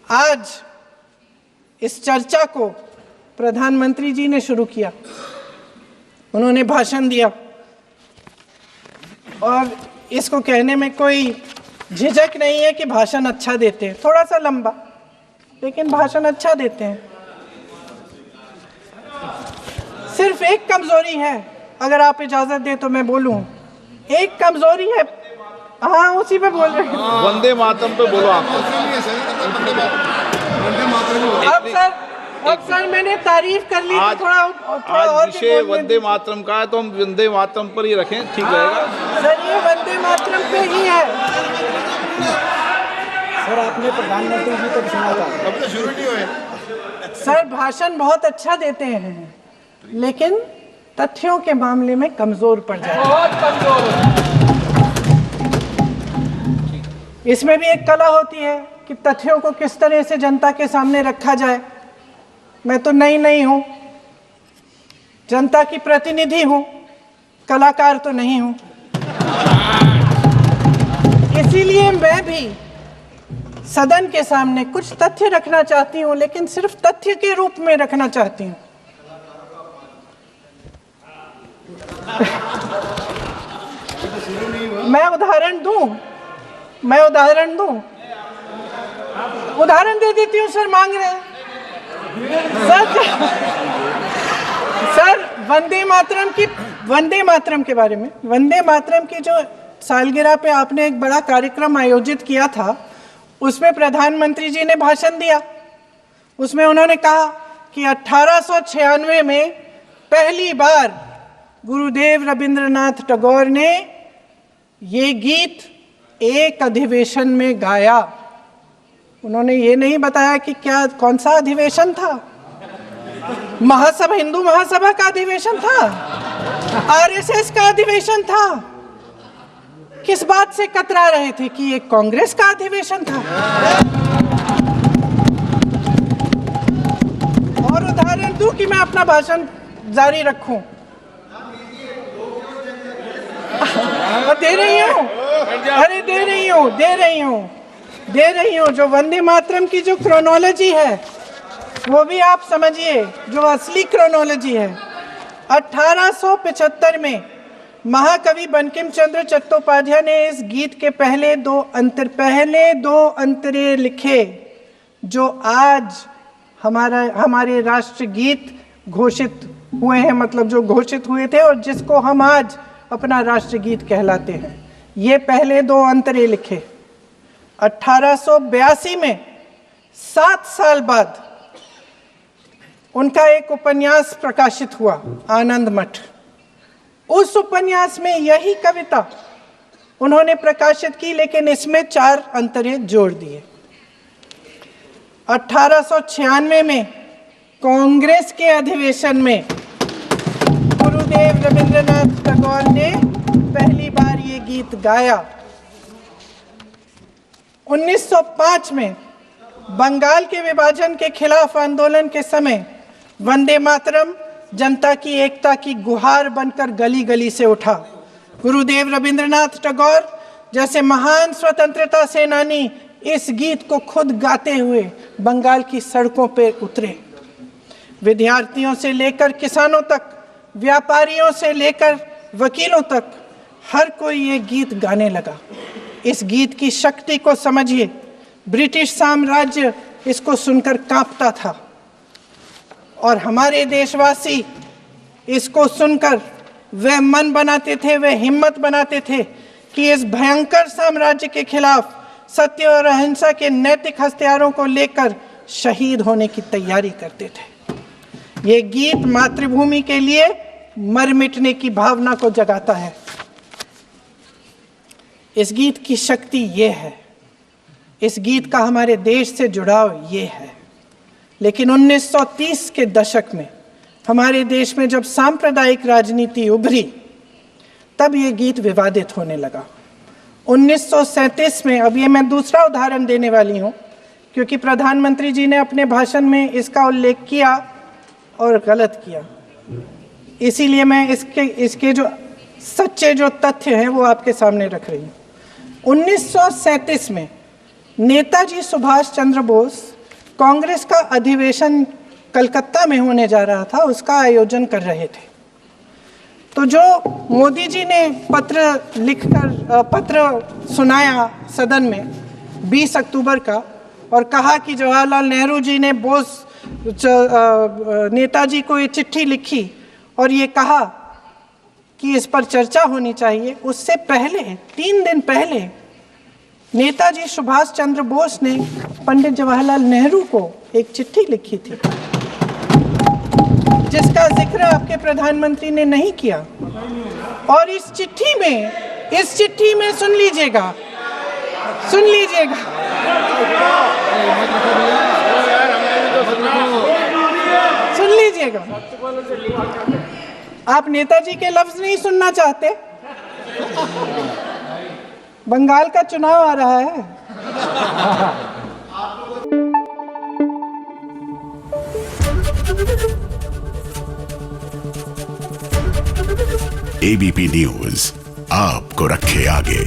आज इस चर्चा को प्रधानमंत्री जी ने शुरू किया। उन्होंने भाषण दिया और इसको कहने में कोई झिझक नहीं है कि भाषण अच्छा देते हैं, थोड़ा सा लंबा, लेकिन भाषण अच्छा देते हैं। सिर्फ एक कमजोरी है, अगर आप इजाजत दें तो मैं बोलूं, एक कमजोरी है। हाँ, उसी पे बोल रहे हैं। वंदे मातरम पे बोलो आप। अब सर मैंने तारीफ कर ली, तो थोड़ा और विषय वंदे मातरम का है तो हम वंदे मातरम पर ही रखें, ठीक रहेगा। सर ये वंदे मातरम पे ही है। सर आपने प्रधानमंत्री जी को सुना था, अब तो शुरू नहीं हुए। सर भाषण बहुत अच्छा देते हैं, लेकिन तथ्यों के मामले में कमजोर पड़ जाते हैं, बहुत कमजोर। इसमें भी एक कला होती है कि तथ्यों को किस तरह से जनता के सामने रखा जाए। मैं तो नई हूं, जनता की प्रतिनिधि हूं, कलाकार तो नहीं हूं। इसीलिए मैं भी सदन के सामने कुछ तथ्य रखना चाहती हूं, लेकिन सिर्फ तथ्य के रूप में रखना चाहती हूं। मैं उदाहरण दे देती हूँ। सर मांग रहे हैं सर वंदे मातरम के बारे में, वंदे मातरम की जो सालगिरह पे आपने एक बड़ा कार्यक्रम आयोजित किया था, उसमें प्रधानमंत्री जी ने भाषण दिया। उसमें उन्होंने कहा कि 1896 में पहली बार गुरुदेव रविंद्रनाथ टैगोर ने ये गीत एक अधिवेशन में गाया। उन्होंने ये नहीं बताया कि कौन सा अधिवेशन था। महासभा, हिंदू महासभा का अधिवेशन था, आरएसएस का अधिवेशन था। किस बात से कतरा रहे थे कि ये कांग्रेस का अधिवेशन था। और उदाहरण दूं कि मैं अपना भाषण जारी रखूं। दे रही हूँ। जो वंदे मातरम की जो क्रोनोलॉजी है वो भी आप समझिए, जो असली क्रोनोलॉजी है। 1875 में महाकवि बंकिम चंद्र चट्टोपाध्याय ने इस गीत के पहले दो अंतरे लिखे, जो आज हमारे राष्ट्रगीत घोषित हुए हैं, मतलब जो घोषित हुए थे और जिसको हम आज अपना राष्ट्रगीत कहलाते हैं। ये पहले दो अंतरे लिखे। 1882 में 7 साल बाद उनका एक उपन्यास प्रकाशित हुआ, आनंद मठ। उस उपन्यास में यही कविता उन्होंने प्रकाशित की, लेकिन इसमें 4 अंतरे जोड़ दिए। 1896 में कांग्रेस के अधिवेशन में गुरुदेव रविंद्रनाथ टैगोर ने पहली बार ये गीत गाया। 1905 में बंगाल के विभाजन के खिलाफ आंदोलन के समय वंदे मातरम जनता की एकता की गुहार बनकर गली गली से उठा। गुरुदेव रविंद्रनाथ टैगोर जैसे महान स्वतंत्रता सेनानी इस गीत को खुद गाते हुए बंगाल की सड़कों पर उतरे। विद्यार्थियों से लेकर किसानों तक, व्यापारियों से लेकर वकीलों तक, हर कोई ये गीत गाने लगा। इस गीत की शक्ति को समझिए। ब्रिटिश साम्राज्य इसको सुनकर कांपता था और हमारे देशवासी इसको सुनकर वह मन बनाते थे, वह हिम्मत बनाते थे कि इस भयंकर साम्राज्य के खिलाफ सत्य और अहिंसा के नैतिक हथियारों को लेकर शहीद होने की तैयारी करते थे। ये गीत मातृभूमि के लिए मर मिटने की भावना को जगाता है। इस गीत की शक्ति ये है, इस गीत का हमारे देश से जुड़ाव ये है। लेकिन 1930 के दशक में हमारे देश में जब सांप्रदायिक राजनीति उभरी, तब ये गीत विवादित होने लगा। 1937 में, अब ये मैं दूसरा उदाहरण देने वाली हूँ, क्योंकि प्रधानमंत्री जी ने अपने भाषण में इसका उल्लेख किया और गलत किया, इसीलिए मैं इसके जो सच्चे जो तथ्य हैं वो आपके सामने रख रही हूँ। 1937 में नेताजी सुभाष चंद्र बोस कांग्रेस का अधिवेशन कलकत्ता में होने जा रहा था, उसका आयोजन कर रहे थे। तो जो मोदी जी ने पत्र सुनाया सदन में 20 अक्टूबर का और कहा कि जवाहरलाल नेहरू जी ने नेताजी को ये चिट्ठी लिखी और ये कहा कि इस पर चर्चा होनी चाहिए, उससे पहले 3 दिन पहले नेताजी सुभाष चंद्र बोस ने पंडित जवाहरलाल नेहरू को एक चिट्ठी लिखी थी, जिसका जिक्र आपके प्रधानमंत्री ने नहीं किया। और इस चिट्ठी में सुन लीजिएगा, आप नेताजी के लफ्ज नहीं सुनना चाहते? बंगाल का चुनाव आ रहा है। एबीपी न्यूज आपको रखे आगे।